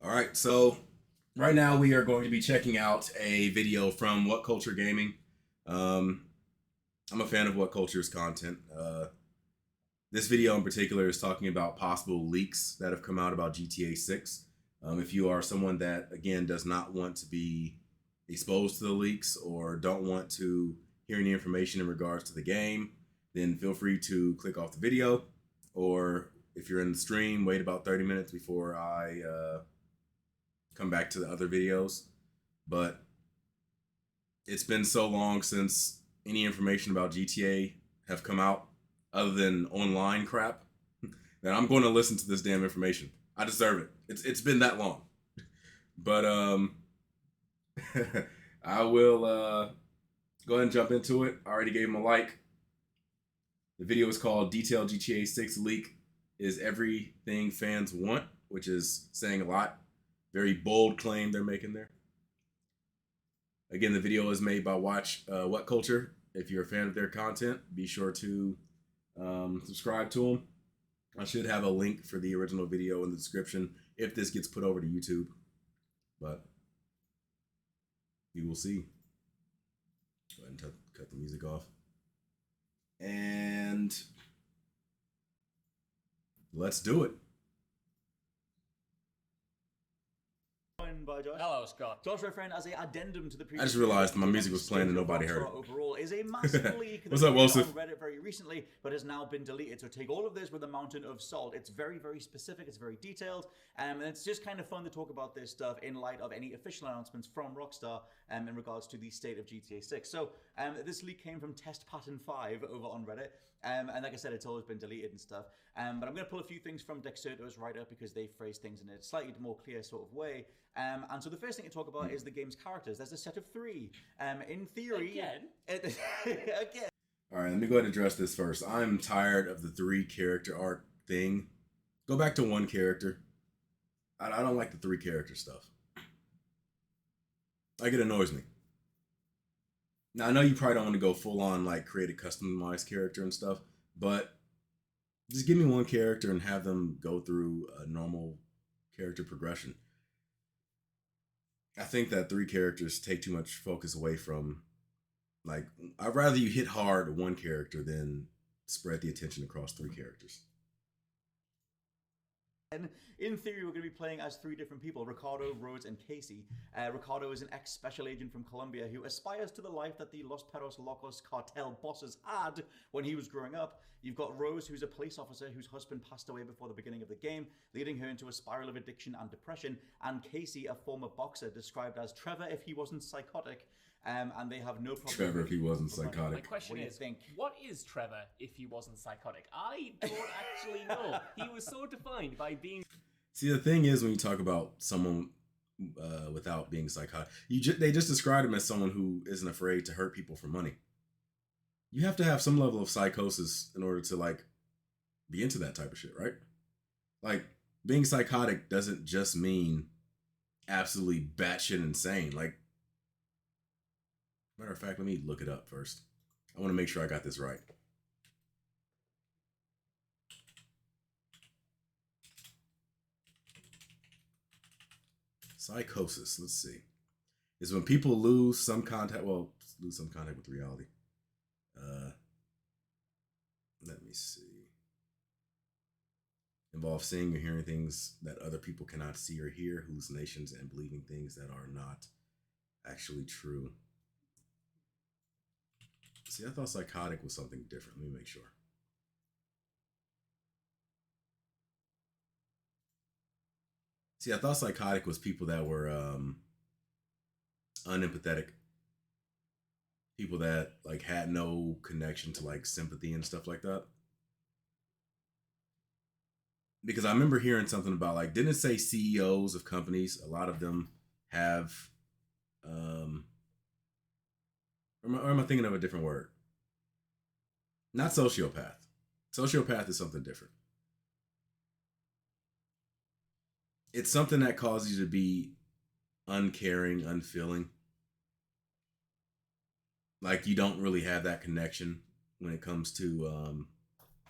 All right, so right now we are going to be checking out a video from WhatCulture Gaming. Um, I'm a fan of WhatCulture's content. This video in particular is talking about possible leaks that have come out about GTA 6. If you are someone that, again, does not want to be exposed to the leaks or don't want to hear any information in regards to the game, then feel free to click off the video. Or if you're in the stream, wait about 30 minutes before I come back to the other videos. But it's been so long since any information about GTA have come out other than online crap that I'm going to listen to this damn information. I deserve it. It's been that long. But I will go ahead and jump into it. I already gave him a like. The video is called Detailed GTA 6 Leak is Everything Fans Want, which is saying a lot. Very bold claim they're making there. Again, the video is made by WhatCulture. If you're a fan of their content, be sure to subscribe to them. I should have a link for the original video in the description if this gets put over to YouTube. But you will see. Go ahead and cut the music off. And let's do it. By Josh. Hello, Scott. Josh, my friend, as an addendum to the previous I just realized my music was playing and nobody heard it. Overall is a massive leak What's up, Wilson? on Reddit very recently, but has now been deleted. So take all of this with a mountain of salt. It's very, very specific. It's very detailed, and it's just kind of fun to talk about this stuff in light of any official announcements from Rockstar in regards to the state of GTA 6. So this leak came from Test Pattern 5 over on Reddit. And like I said, it's always been deleted and stuff. But I'm going to pull a few things from Dexerto's write-up because they phrase things in a slightly more clear sort of way. And so the first thing to talk about is the game's characters. There's a set of 3. In theory... Again? Again. All right, let me go ahead and address this first. I'm tired of the 3 character arc thing. Go back to 1 character. I don't like the 3 character stuff. Like, it annoys me. Now, I know you probably don't want to go full on, like, create a customized character and stuff, but just give me 1 character and have them go through a normal character progression. I think that 3 characters take too much focus away from, like, I'd rather you hit hard 1 character than spread the attention across 3 characters. In theory, we're going to be playing as 3 different people, Ricardo, Rhodes, and Casey. Ricardo is an ex-special agent from Colombia who aspires to the life that the Los Perros Locos cartel bosses had when he was growing up. You've got Rose, who's a police officer whose husband passed away before the beginning of the game, leading her into a spiral of addiction and depression. And Casey, a former boxer, described as Trevor if he wasn't psychotic. And they have no problem. Trevor if he wasn't psychotic. My question What do you is, think? what is Trevor if he wasn't psychotic? I don't actually know. He was so defined by being... See, the thing is, when you talk about someone without being psychotic, they just described him as someone who isn't afraid to hurt people for money. You have to have some level of psychosis in order to, like, be into that type of shit, right? Like, being psychotic doesn't just mean absolutely batshit insane. Like, matter of fact, let me look it up first. I want to make sure I got this right. Psychosis, let's see, is when people lose some contact with reality. Let me see. Involves seeing or hearing things that other people cannot see or hear, hallucinations, and believing things that are not actually true. See, I thought psychotic was something different. Let me make sure. See, I thought psychotic was people that were unempathetic. People that, like, had no connection to, like, sympathy and stuff like that. Because I remember hearing something about, like, didn't it say CEOs of companies? A lot of them have, or am I thinking of a different word? Not sociopath. Sociopath is something different. It's something that causes you to be uncaring, unfeeling. Like, you don't really have that connection when it comes to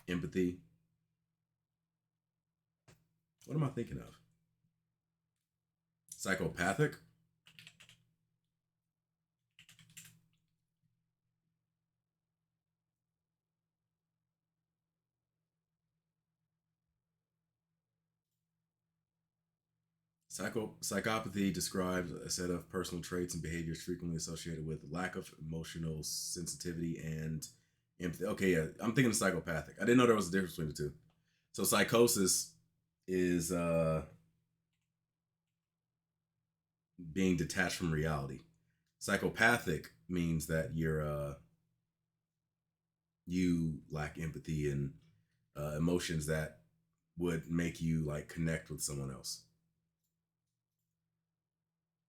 empathy. What am I thinking of? Psychopathic. Psychopathy describes a set of personal traits and behaviors frequently associated with lack of emotional sensitivity and empathy. Okay, yeah, I'm thinking of psychopathic. I didn't know there was a difference between the two. So psychosis is being detached from reality. Psychopathic means that you lack empathy and emotions that would make you like connect with someone else.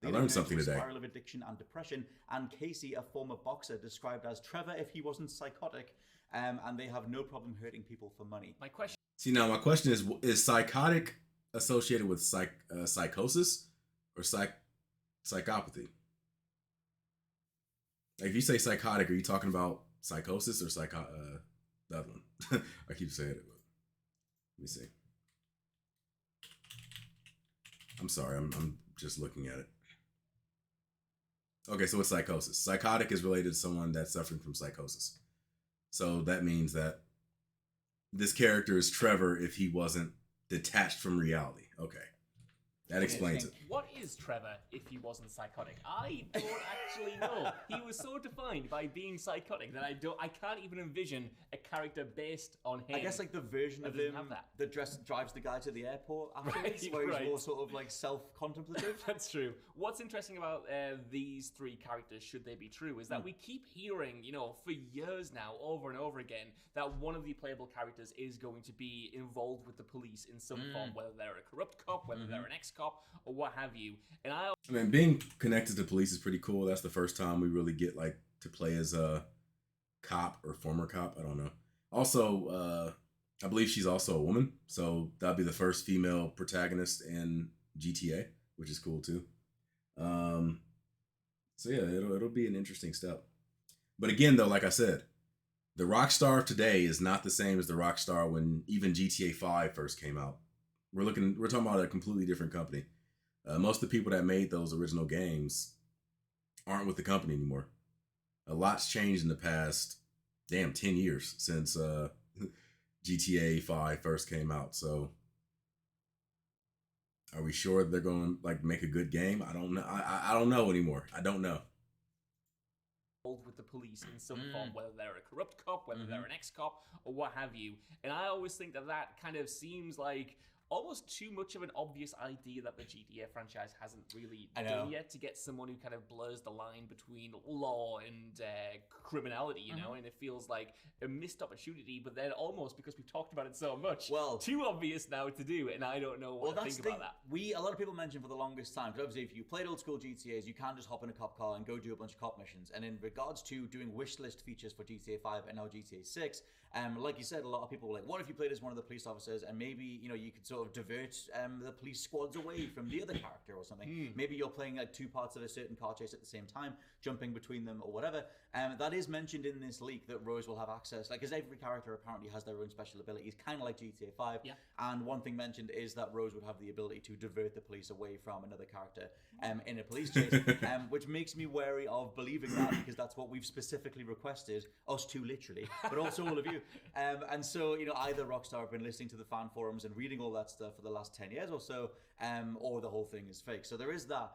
I learned something today. Spiral of addiction and depression, and Casey, a former boxer, described as Trevor if he wasn't psychotic, and they have no problem hurting people for money. My question. See, now my question is psychotic associated with psychosis or psychopathy? Like, if you say psychotic, are you talking about psychosis or the other one? I keep saying it, but let me see. I'm sorry, I'm just looking at it. Okay, so it's psychosis. Psychotic is related to someone that's suffering from psychosis. So that means that this character is Trevor if he wasn't detached from reality. Okay. That explains it. What is Trevor if he wasn't psychotic? I don't actually know. He was so defined by being psychotic that I can't even envision a character based on him. I guess like the version of him that drives the guy to the airport afterwards, where he's more sort of like self-contemplative. That's true. What's interesting about these three characters, should they be true, is that we keep hearing, for years now, over and over again, that one of the playable characters is going to be involved with the police in some form, whether they're a corrupt cop, whether they're an ex-cop, or what have you. And I mean, being connected to police is pretty cool. That's the first time we really get like to play as a cop or former cop. I don't know. Also, I believe she's also a woman, so that'll be the first female protagonist in GTA, which is cool too. So yeah, it'll be an interesting step. But again, though, like I said, the Rockstar of today is not the same as the Rockstar when even GTA 5 first came out. We're talking about a completely different company. Most of the people that made those original games aren't with the company anymore. A lot's changed in the past, 10 years since GTA 5 first came out. So are we sure they're going to like make a good game? I don't know. I don't know anymore. I don't know. With the police in some form, whether they're a corrupt cop, whether they're an ex-cop, or what have you. And I always think that kind of seems like almost too much of an obvious idea that the GTA franchise hasn't really done yet, to get someone who kind of blurs the line between law and criminality, and it feels like a missed opportunity, but then almost, because we've talked about it so much, too obvious now to do, and I don't know what to think about that. A lot of people mentioned for the longest time, because obviously if you played old school GTAs, you can't just hop in a cop car and go do a bunch of cop missions, and in regards to doing wish list features for GTA 5 and now GTA 6, like you said, a lot of people were like, what if you played as one of the police officers, and maybe, you could sort of divert the police squads away from the other character or something. Maybe you're playing like two parts of a certain car chase at the same time, jumping between them or whatever. That is mentioned in this leak, that Rose will have access, like, because every character apparently has their own special abilities, kind of like GTA 5. Yeah. And one thing mentioned is that Rose would have the ability to divert the police away from another character in a police chase, which makes me wary of believing that, because that's what we've specifically requested, us two literally, but also all of you. And so, either Rockstar have been listening to the fan forums and reading all that stuff for the last 10 years or so, or the whole thing is fake. So there is that.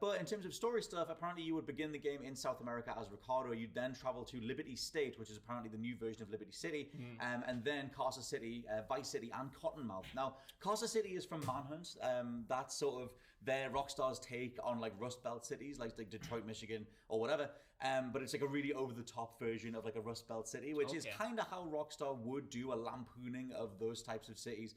But in terms of story stuff, apparently you would begin the game in South America as Ricardo. You'd then travel to Liberty State, which is apparently the new version of Liberty City, and then Casa City, Vice City, and Cottonmouth. Now, Casa City is from Manhunt. That's sort of their Rockstar's take on like Rust Belt cities, like Detroit, Michigan, or whatever. But it's like a really over-the-top version of like a Rust Belt city, which is kind of how Rockstar would do a lampooning of those types of cities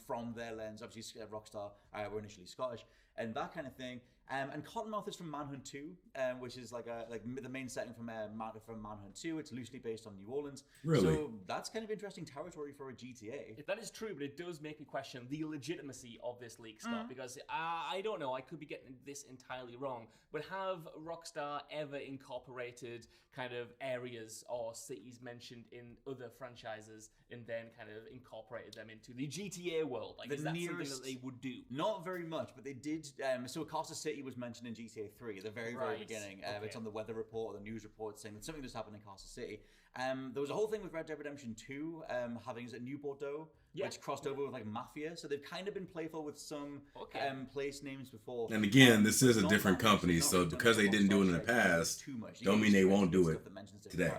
from their lens. Obviously, Rockstar were initially Scottish, and that kind of thing. And Cottonmouth is from Manhunt 2, which is like the main setting from Manhunt 2. It's loosely based on New Orleans. Really? So that's kind of interesting territory for a GTA. If that is true, but it does make me question the legitimacy of this leak stuff, because I don't know, I could be getting this entirely wrong, but have Rockstar ever incorporated kind of areas or cities mentioned in other franchises and then kind of incorporated them into the GTA world? Like, is that something that they would do? Not very much, but they did. So Carcer City was mentioned in GTA 3 at the very beginning. It's on the weather report or the news report saying that something just happened in Carcer City. There was a whole thing with Red Dead Redemption 2 having a New Bordeaux, which crossed over with like Mafia. So they've kind of been playful with some place names before. And again, this is a different company, so because they didn't do it in the past, don't mean they won't do it today.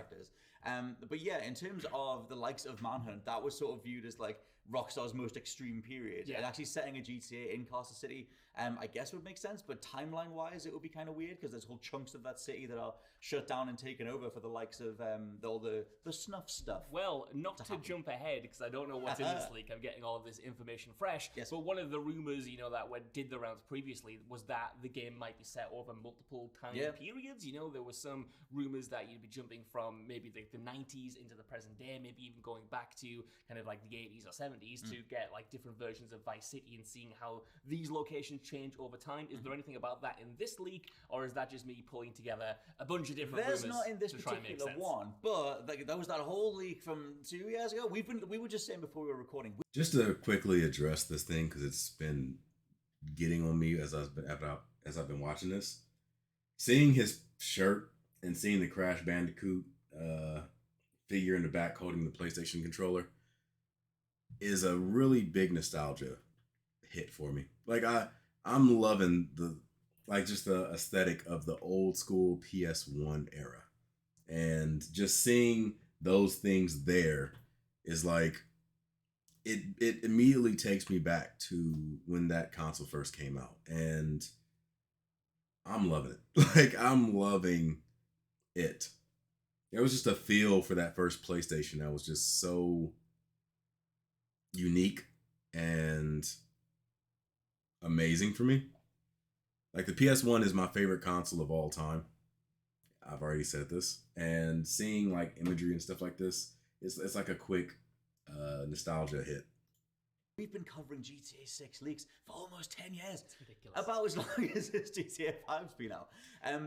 But yeah, in terms of the likes of Manhunt, that was sort of viewed as like Rockstar's most extreme period. And actually setting a GTA in Carcer City, I guess would make sense, but timeline-wise, it would be kind of weird because there's whole chunks of that city that are shut down and taken over for the likes of all the snuff stuff. Well, not to jump ahead, because I don't know what's in this leak. I'm getting all of this information fresh. But one of the rumors, that did the rounds previously was that the game might be set over multiple time periods. There was some rumors that you'd be jumping from maybe the 90s into the present day, maybe even going back to kind of like the 80s or 70s to get like different versions of Vice City and seeing how these locations change over time. Is there anything about that in this leak, or is that just me pulling together a bunch of different rumors? There's not in this particular one, but there was that whole leak from 2 years ago. We were just saying before we were recording. Just to quickly address this thing, because it's been getting on me as I've been watching this. Seeing his shirt and seeing the Crash Bandicoot figure in the back holding the PlayStation controller is a really big nostalgia hit for me. Like I'm loving the aesthetic of the old school PS1 era, and just seeing those things there is like it immediately takes me back to when that console first came out, and I'm loving it. Like I'm loving it. There was just a feel for that first PlayStation that was just so unique and amazing for me. Like the PS1 is my favorite console of all time. I've already said this. And seeing like imagery and stuff like this, it's like a quick nostalgia hit. We've been covering GTA 6 leaks for almost 10 years. It's ridiculous. About as long as this GTA 5's been out.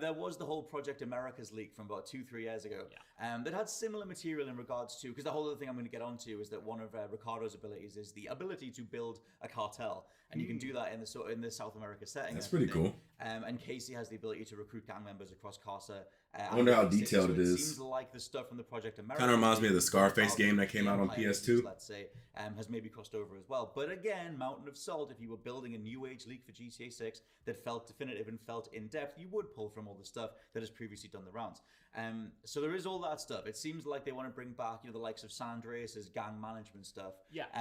There was the whole Project Americas leak from about 2-3 years ago that had similar material in regards to, because the whole other thing I'm going to get onto is that one of Ricardo's abilities is the ability to build a cartel. And you can do that in the South America setting. That's pretty cool. And Casey has the ability to recruit gang members across Carcer. I wonder how detailed it is. It seems like the stuff from the Project America kind of reminds me of the Scarface game that came out on PS2. Let's say, has maybe crossed over as well. But again, Mountain of Salt, if you were building a new age leak for GTA 6 that felt definitive and felt in depth, you would pull from all the stuff that has previously done the rounds. So there is all that stuff. It seems like they want to bring back, the likes of San Andreas' gang management stuff,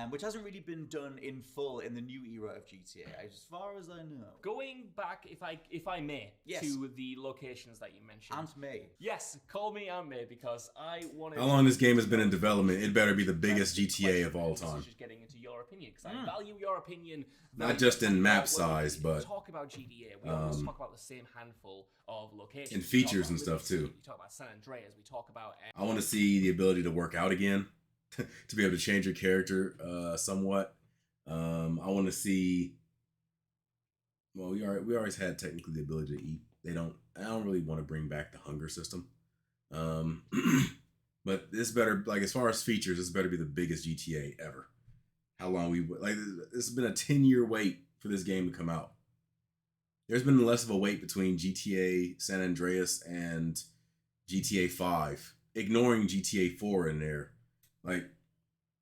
which hasn't really been done in full in the new era of GTA, as far as I know. Going back, if I may, to the locations that you mentioned. Aunt May. Yes, call me Aunt May, because I want to... How long this game has been in development, it better be the biggest GTA of all time. Just getting into your opinion, because I value your opinion. Not just in map size, but... We talk about GTA, we always talk about the same handful of locations. And features and stuff, too. We talk about San Andreas, we talk about... I want to see the ability to work out again, to be able to change your character somewhat. I want to see... Well, we always had technically the ability to eat. I don't really want to bring back the hunger system. But this better, like as far as features, this better be the biggest GTA ever. How long it's been a 10-year wait for this game to come out. There's been less of a wait between GTA San Andreas and GTA 5, ignoring GTA 4 in there. Like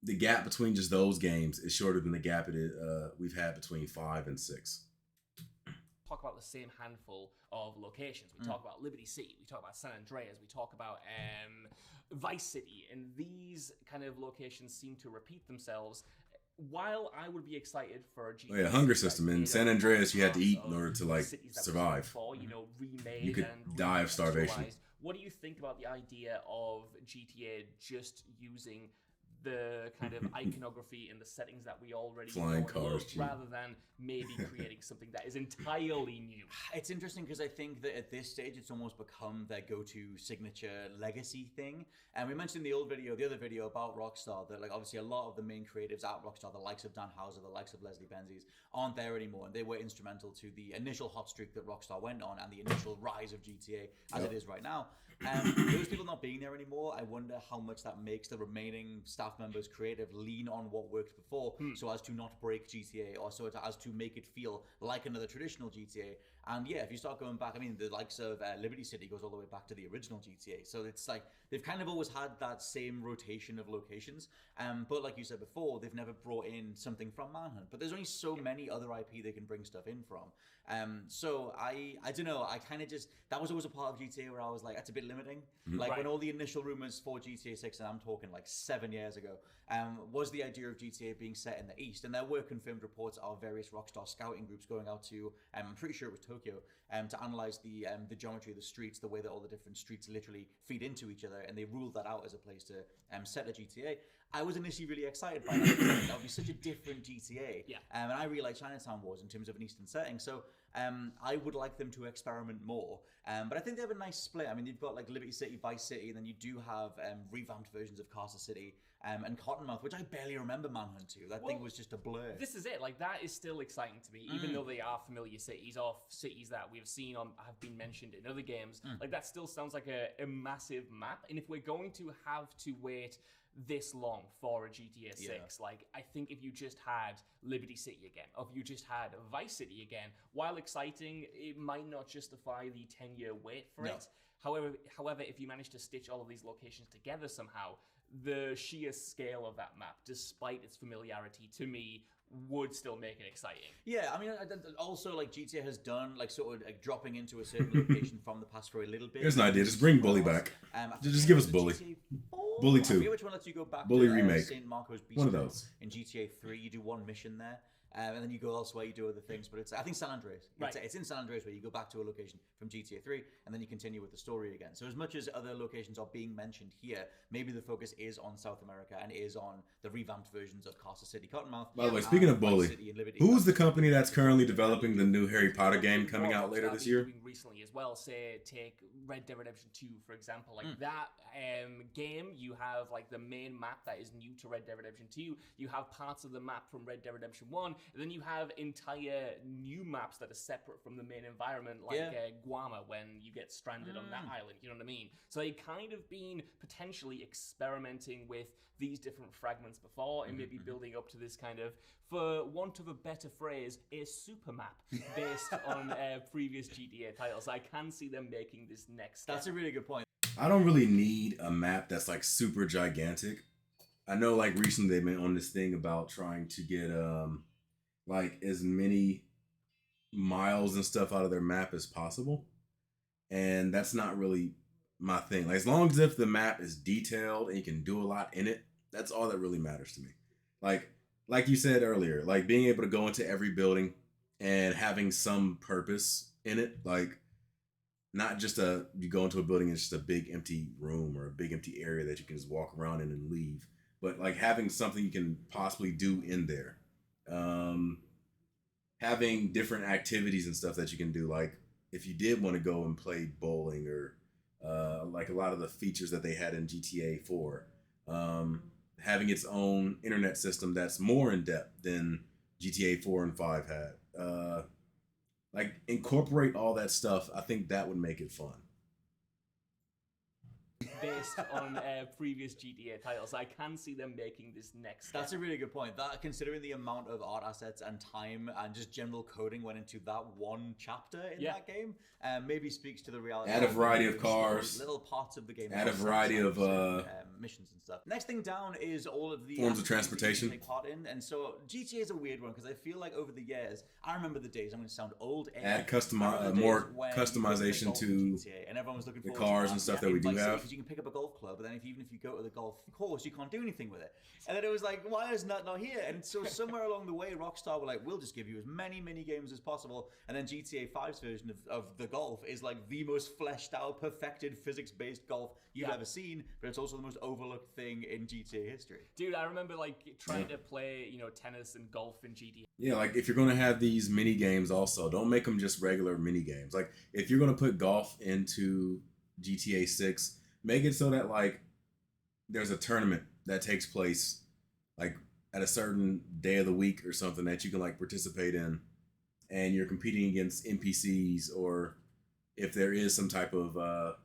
the gap between just those games is shorter than the gap we've had between 5 and 6. Talk about the same handful of locations. We talk about Liberty City, we talk about San Andreas, we talk about Vice City, and these kind of locations seem to repeat themselves. While I would be excited for a GTA, hunger system in San Andreas, you had to eat in order to survive. Before, remade you could die of starvation. What do you think about the idea of GTA just using the kind of iconography and the settings that we already flying know cars, rather than maybe creating something that is entirely new? It's interesting because I think that at this stage it's almost become their go-to signature legacy thing. And we mentioned in the other video about Rockstar, that obviously a lot of the main creatives at Rockstar, the likes of Dan Houser, the likes of Leslie Benzies, aren't there anymore, and they were instrumental to the initial hot streak that Rockstar went on and the initial rise of GTA as it is right now. Those people not being there anymore, I wonder how much that makes the remaining staff staff members, creative, lean on what worked before so as to not break GTA or so as to make it feel like another traditional GTA. And yeah, if you start going back, I mean, the likes of Liberty City goes all the way back to the original GTA. So it's like they've kind of always had that same rotation of locations. But like you said before, they've never brought in something from Manhunt. But there's only so many other IP they can bring stuff in from. So I don't know. I kind of just, that was always a part of GTA where I was like, that's a bit limiting. Like when all the initial rumors for GTA 6, and I'm talking like 7 years ago, was the idea of GTA being set in the East. And there were confirmed reports of various Rockstar scouting groups going out to, I'm pretty sure it was Tokyo, to analyze the geometry of the streets, the way that all the different streets literally feed into each other, and they ruled that out as a place to set a GTA. I was initially really excited by that. That would be such a different GTA. Yeah. And I really like Chinatown was in terms of an Eastern setting. So I would like them to experiment more. But I think they have a nice split. I mean, you've got like Liberty City, Vice City, and then you do have revamped versions of Carcer City and Cottonmouth, which I barely remember Manhunt 2. That thing was just a blur. This is it. Like, that is still exciting to me, even though they are familiar cities or cities that we've seen have been mentioned in other games. Like, that still sounds like a massive map. And if we're going to have to wait this long for a GTA 6, like, I think if you just had Liberty City again, or if you just had Vice City again, while exciting, it might not justify the 10-year wait for it. However, if you manage to stitch all of these locations together somehow, the sheer scale of that map, despite its familiarity, to me, would still make it exciting. Yeah, I mean, also, like, GTA has done, like, sort of like, dropping into a certain location from the past for a little bit. Here's an idea. Just bring Bully back. Just give us Bully. Bully 2. I forget which one lets you go back Bully to remake. St. Marco's Beach. One of those. In GTA 3, you do one mission there. And then you go elsewhere, you do other things, but it's, I think, San Andreas. It's in San Andreas where you go back to a location from GTA 3, and then you continue with the story again. So as much as other locations are being mentioned here, maybe the focus is on South America and is on the revamped versions of Carcer City, Cottonmouth. By the way, speaking of Bully, who's the company that's currently developing the new Harry Potter game coming out later this year? Recently as well, say, take Red Dead Redemption 2, for example. Like, that game, you have, like, the main map that is new to Red Dead Redemption 2. You have parts of the map from Red Dead Redemption 1. And then you have entire new maps that are separate from the main environment, like Guama, when you get stranded on that island, you know what I mean? So they've kind of been potentially experimenting with these different fragments before and maybe building up to this kind of, for want of a better phrase, a super map based on previous GTA titles. I can see them making this next step. That's a really good point. I don't really need a map that's like super gigantic. I know like recently they've been on this thing about trying to get like as many miles and stuff out of their map as possible. And that's not really my thing. Like, as long as if the map is detailed and you can do a lot in it, that's all that really matters to me. Like you said earlier, like being able to go into every building and having some purpose in it. Like, not just you go into a building and it's just a big empty room or a big empty area that you can just walk around in and leave. But like having something you can possibly do in there. Having different activities and stuff that you can do, like if you did want to go and play bowling or like a lot of the features that they had in GTA 4, having its own internet system that's more in depth than GTA 4 and 5 had. Like incorporate all that stuff. I think that would make it fun. Based on previous GTA titles, I can see them making this next step. That's a really good point. That, considering the amount of art assets and time and just general coding went into that one chapter in that game, maybe speaks to the reality. Add a variety of cars, little parts of the game. Add a variety of missions and stuff. Next thing down is all of the forms of transportation you can take part in, and so GTA is a weird one because I feel like over the years, I remember the days. I'm going to sound old. Add more customization to GTA, and everyone was looking the cars and stuff that we do have. Because you can pick up a golf club, but then even if you go to the golf course, you can't do anything with it. And then it was like, why is that not here? And so somewhere along the way, Rockstar were like, we'll just give you as many mini games as possible. And then GTA 5's version of the golf is like the most fleshed out, perfected, physics-based golf you've ever seen, but it's also the most overlooked thing in GTA history. Dude, I remember like trying to play, tennis and golf in GTA. Yeah, like if you're going to have these mini games also, don't make them just regular mini games. Like if you're going to put golf into GTA 6, make it so that like there's a tournament that takes place like at a certain day of the week or something that you can like participate in, and you're competing against NPCs, or if there is some type of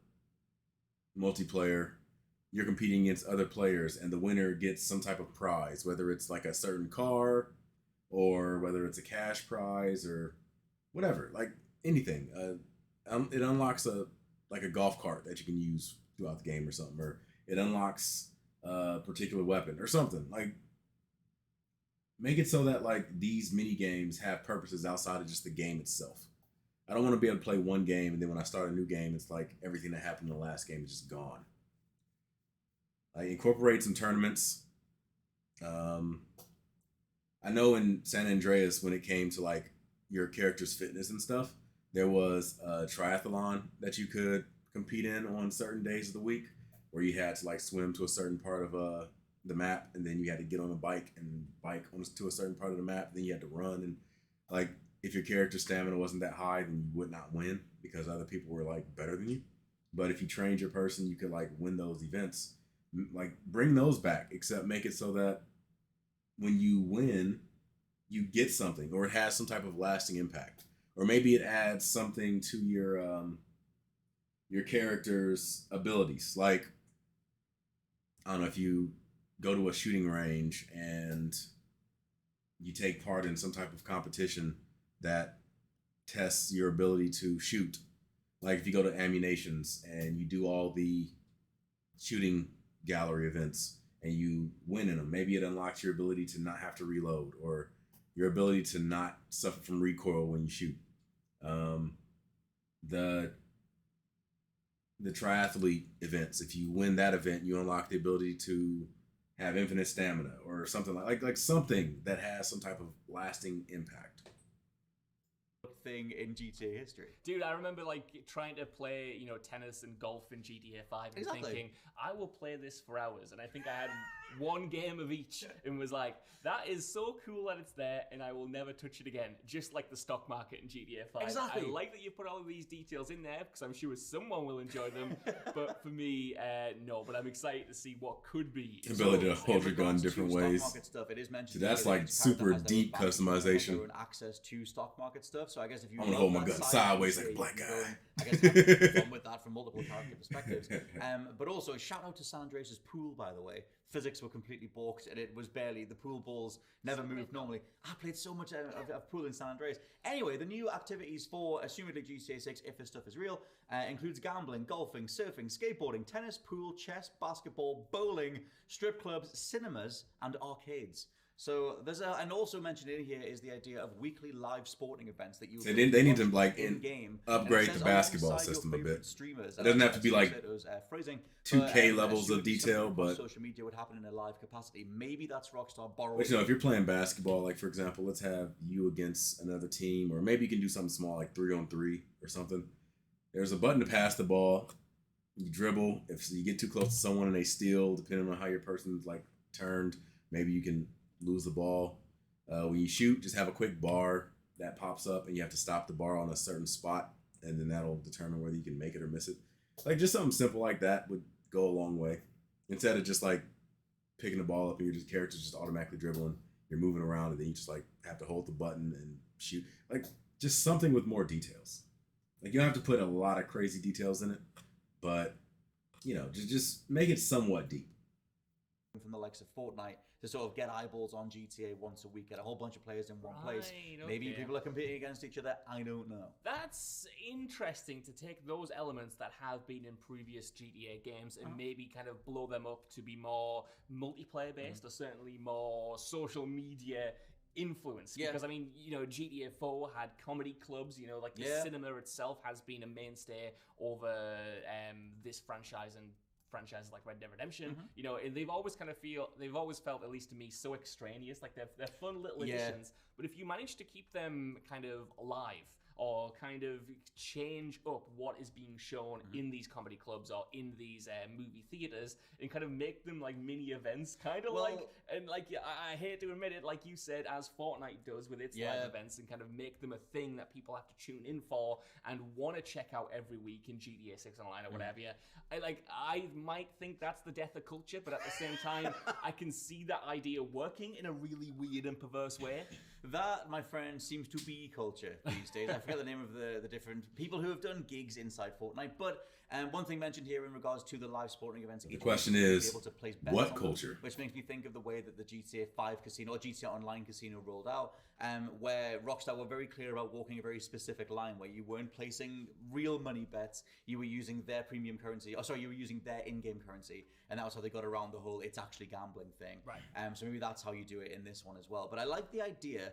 multiplayer, you're competing against other players, and the winner gets some type of prize, whether it's like a certain car, or whether it's a cash prize, or whatever, like anything. It unlocks a golf cart that you can use throughout the game or something, or it unlocks a particular weapon or something. Like, make it so that like these mini games have purposes outside of just the game itself. I don't want to be able to play one game and then when I start a new game, it's like everything that happened in the last game is just gone. Like, incorporate some tournaments. I know in San Andreas, when it came to like your character's fitness and stuff, there was a triathlon that you could compete in on certain days of the week, where you had to like swim to a certain part of the map, and then you had to get on a bike and bike to a certain part of the map. Then you had to run, and like if your character's stamina wasn't that high, then you would not win because other people were like better than you. But if you trained your person, you could like win those events. Like, bring those back, except make it so that when you win, you get something, or it has some type of lasting impact, or maybe it adds something to your character's abilities. Like, I don't know, if you go to a shooting range and you take part in some type of competition that tests your ability to shoot. Like, if you go to Ammunitions and you do all the shooting gallery events and you win in them, maybe it unlocks your ability to not have to reload, or your ability to not suffer from recoil when you shoot. The triathlete events, if you win that event, you unlock the ability to have infinite stamina, or something like something that has some type of lasting impact. Thing in GTA history. Dude, I remember like trying to play, tennis and golf in GTA 5 and thinking, I will play this for hours. And I think I had one game of each and was like, that is so cool that it's there and I will never touch it again. Just like the stock market in GTA 5. Exactly. I like that you put all of these details in there because I'm sure someone will enjoy them. But for me, no. But I'm excited to see what could be. Ability to hold your gun different ways. Stock market stuff, it is mentioned. So that's like super deep customization. And access to stock market stuff. So I guess if you I'm gonna hold my gun sideways like a black guy. I guess have fun with that from multiple character perspectives. But also, shout out to San Andreas' pool, by the way. Physics were completely balked, and it was barely, the pool balls never moved normally. I played so much of pool in San Andreas. Anyway, the new activities for assumedly GTA 6, if this stuff is real, includes gambling, golfing, surfing, skateboarding, tennis, pool, chess, basketball, bowling, strip clubs, cinemas, and arcades. So there's and also mentioned in here is the idea of weekly live sporting events that you. So they need to like in-game upgrade the basketball system a bit. Streamers, it doesn't have to be like phrasing, 2K levels of detail, but social media would happen in a live capacity. Maybe that's Rockstar borrowing. But if you're playing basketball, like for example, let's have you against another team, or maybe you can do something small like 3-on-3 or something. There's a button to pass the ball. You dribble. If you get too close to someone and they steal, depending on how your person's like turned, maybe you can lose the ball. When you shoot, just have a quick bar that pops up and you have to stop the bar on a certain spot, and then that'll determine whether you can make it or miss it. Like, just something simple like that would go a long way, instead of just like picking the ball up and your character's just automatically dribbling, you're moving around, and then you just like have to hold the button and shoot. Like, just something with more details. Like, you don't have to put a lot of crazy details in it, but just make it somewhat deep. From the likes of Fortnite to sort of get eyeballs on GTA once a week, get a whole bunch of players in one place. Okay. Maybe people are competing against each other. I don't know. That's interesting to take those elements that have been in previous GTA games and maybe kind of blow them up to be more multiplayer based, or certainly more social media influence. Because I mean, GTA 4 had comedy clubs, like the cinema itself has been a mainstay over this franchise and franchises like Red Dead Redemption, and they've always felt, at least to me, so extraneous. Like they're fun little additions, but if you manage to keep them kind of alive, or kind of change up what is being shown in these comedy clubs or in these movie theaters, and kind of make them like mini events, kind of I hate to admit it, like you said, as Fortnite does with its live events, and kind of make them a thing that people have to tune in for and want to check out every week in GTA 6 Online or whatever. I might think that's the death of culture, but at the same time, I can see that idea working in a really weird and perverse way. That, my friend, seems to be culture these days. I forget the name of the different people who have done gigs inside Fortnite. But one thing mentioned here in regards to the live sporting events. The question is, able to place bets what on them, culture? which makes me think of the way that the GTA 5 casino or GTA Online casino rolled out, where Rockstar were very clear about walking a very specific line where you weren't placing real money bets, you were using their premium currency, you were using their in-game currency, and that was how they got around the whole it's actually gambling thing. Right. So maybe that's how you do it in this one as well. But I like the idea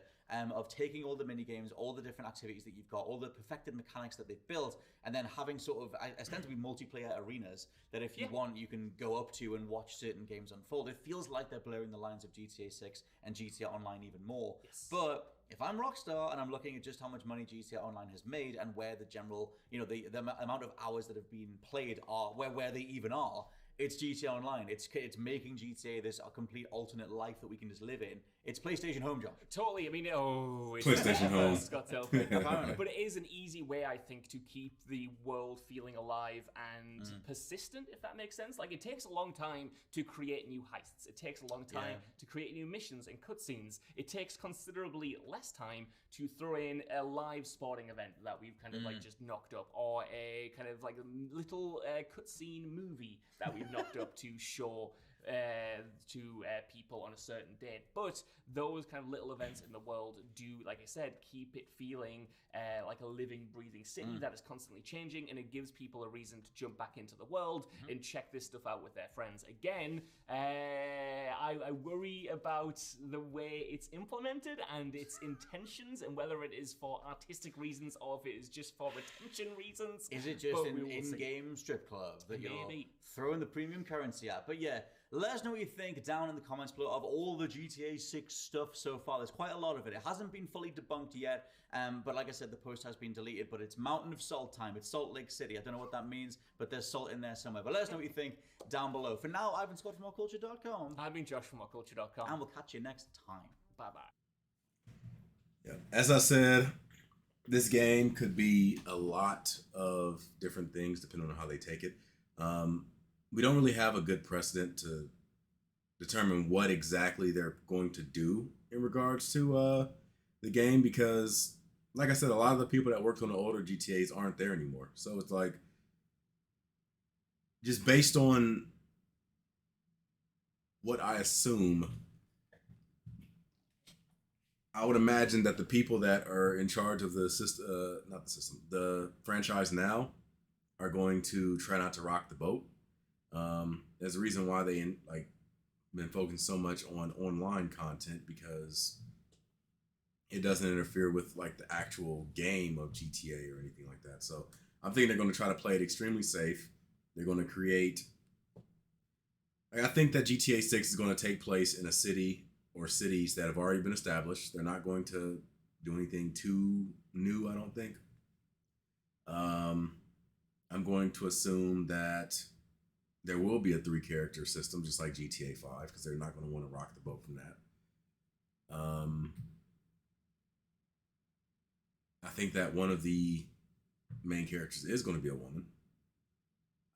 of taking all the mini games, all the different activities that you've got, all the perfected mechanics that they've built, and then having sort of ostensibly multiplayer arenas that if you want, you can go up to and watch certain games unfold. It feels like they're blurring the lines of GTA 6 and GTA Online even more. Yes. But if I'm Rockstar and I'm looking at just how much money GTA Online has made and where the general, the amount of hours that have been played are, where they even are, it's GTA Online. It's making GTA this a complete alternate life that we can just live in. It's PlayStation Home, Josh. Totally. I mean, it's PlayStation Home. Scott Telford. But it is an easy way, I think, to keep the world feeling alive and persistent, if that makes sense. Like, it takes a long time to create new heists. It takes a long time to create new missions and cutscenes. It takes considerably less time to throw in a live sporting event that we've kind of like just knocked up, or a kind of like a little cutscene movie that we've knocked up to show to people on a certain date. But those kind of little events in the world do, like I said, keep it feeling like a living, breathing city that is constantly changing, and it gives people a reason to jump back into the world and check this stuff out with their friends. Again, I worry about the way it's implemented and its intentions, and whether it is for artistic reasons or if it is just for retention reasons. Is it just an in-game strip club that you're throwing the premium currency at? But yeah, let us know what you think down in the comments below of all the GTA 6 stuff so far. There's quite a lot of it. It hasn't been fully debunked yet, but like I said, the post has been deleted, but it's Mountain of Salt time. It's Salt Lake City. I don't know what that means, but there's salt in there somewhere. But let us know what you think down below. For now, I've been Scott from WhatCulture.com. I've been Josh from WhatCulture.com. And we'll catch you next time. Bye-bye. Yeah. As I said, this game could be a lot of different things depending on how they take it. We don't really have a good precedent to determine what exactly they're going to do in regards to the game, because, like I said, a lot of the people that worked on the older GTAs aren't there anymore. So it's like, just based on what I assume, I would imagine that the people that are in charge of the system, the franchise now, are going to try not to rock the boat. There's a reason why they been focusing so much on online content, because it doesn't interfere with like the actual game of GTA or anything like that. So I'm thinking they're going to try to play it extremely safe. They're going to create. I think that GTA 6 is going to take place in a city or cities that have already been established. They're not going to do anything too new, I don't think. I'm going to assume that there will be a 3-character system, just like GTA 5, because they're not going to want to rock the boat from that. I think that one of the main characters is going to be a woman.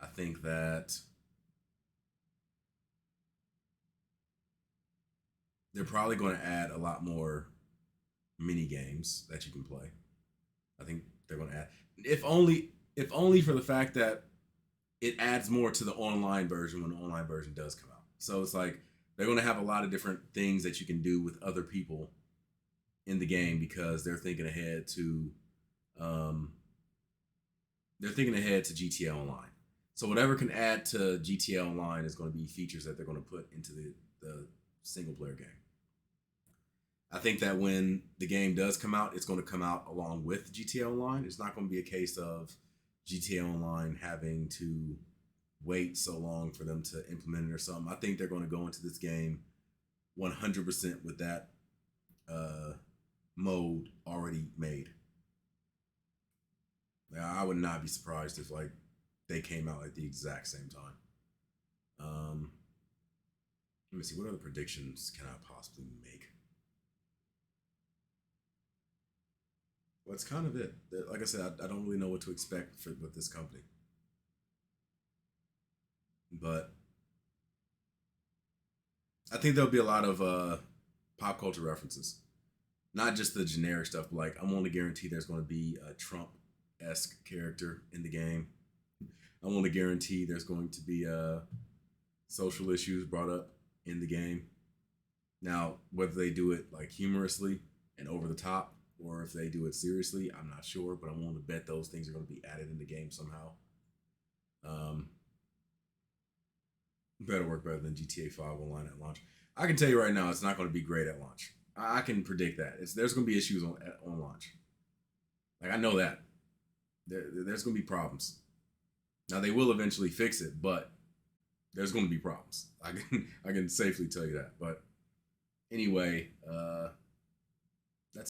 I think that they're probably going to add a lot more mini games that you can play. I think they're going to add, if only for the fact that it adds more to the online version when the online version does come out. So it's like they're going to have a lot of different things that you can do with other people in the game, because they're thinking ahead to GTA Online. So whatever can add to GTA Online is going to be features that they're going to put into the single player game. I think that when the game does come out, it's going to come out along with GTA Online. It's not going to be a case of GTA Online having to wait so long for them to implement it or something. I think they're going to go into this game 100% with that mode already made. Now, I would not be surprised if like they came out at the exact same time. Let me see, what other predictions can I possibly make? Well, that's kind of it. Like I said, I don't really know what to expect with this company. But I think there'll be a lot of pop culture references. not just the generic stuff, but like I'm willing to guarantee there's going to be a Trump-esque character in the game. I want to guarantee there's going to be social issues brought up in the game. Now, whether they do it like humorously and over the top, or if they do it seriously, I'm not sure, but I'm willing to bet those things are going to be added in the game somehow. Better work better than GTA 5 online at launch. I can tell you right now, it's not going to be great at launch. I can predict that. There's going to be issues on launch. Like, I know that. There's going to be problems. Now, they will eventually fix it, but there's going to be problems. I can safely tell you that. But anyway,